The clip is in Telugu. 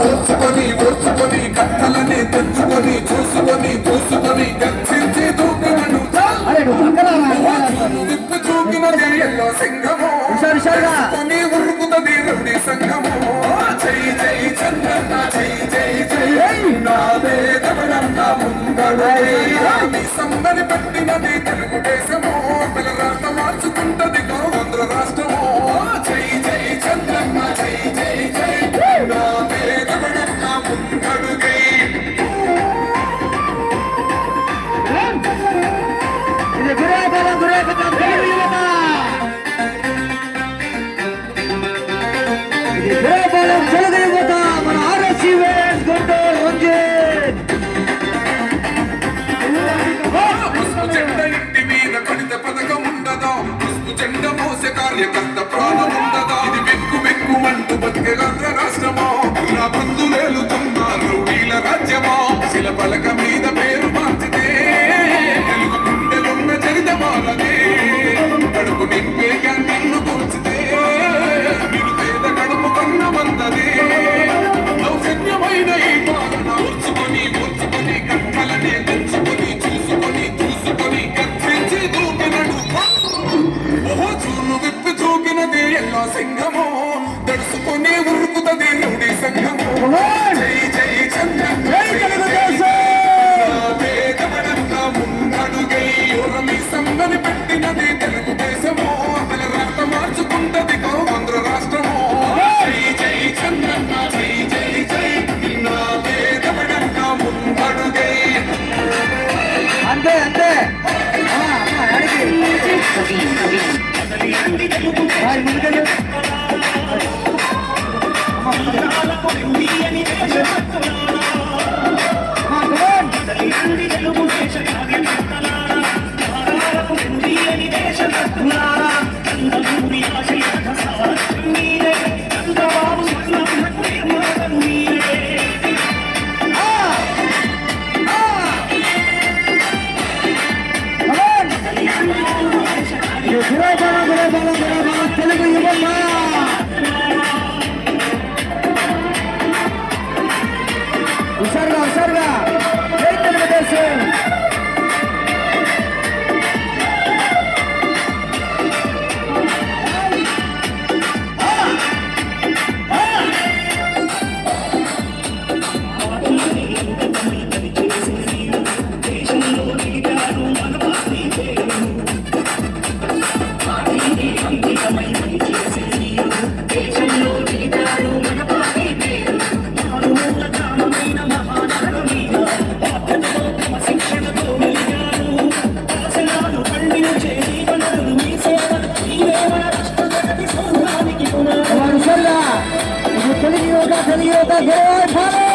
ఓర్చుకొని ఓర్చుకొని కట్టలని తెచ్చుకొని చూసుకొని చూసుకొని గర్జించి దూకినను విప్పు చూకినది ఎల్లో సింగము ఉరుకుతుంది రౌడీ సంఘము జై జై చంద్రన్న జై జై జై నాదే దమనన్న ముందడు సందరి పెట్టినది తెలుగుదేశము పిల్లరాట మార్చుకుంటది ఆంధ్ర రాష్ట్రము జై జై చంద్రన్న జై జై జై నాదే దమనన్న ముందడుగై కార్యకర్త ప్రాణం ఉండదా ఇది వెక్కు వెక్కుమంటూ బతికే రాష్ట్రమా నా బంధులేలుతున్నారు వీళ్ళ రాజ్యమా శిల పలక మీద పేరు మార్చితే తెలుగు గుండెలున్న చరిత మారదే కడుపు నింపే నిన్ను కూర్చితే మీరు పేద కడుపు కన్న వందదే దౌర్జన్యమైన ఈ పాలన ఓర్చుకొని ఓర్చుకొని కట్టలనే తెచ్చుకొని చూసుకొని చూసుకొని గర్జించి దూకినడు విప్పి చూకినది ఎల్లో సింహము దడుచుకొని ఉరుకుతుంది రౌడీ సంఘము జై జై చంద్రన్న ముందడుగై మీ సంగని పెట్టినది తెలుగుదేశము రాత మార్చుకుంటది ఆంధ్ర రాష్ట్రము జై జై చంద్రన్న జై జై జై నా వేదమడన్న ముందడుగై అంతే అంతే తెలుగు యువత హుషారుగా హుషారుగా జై తెలుగుదేశం తెలుగు యువత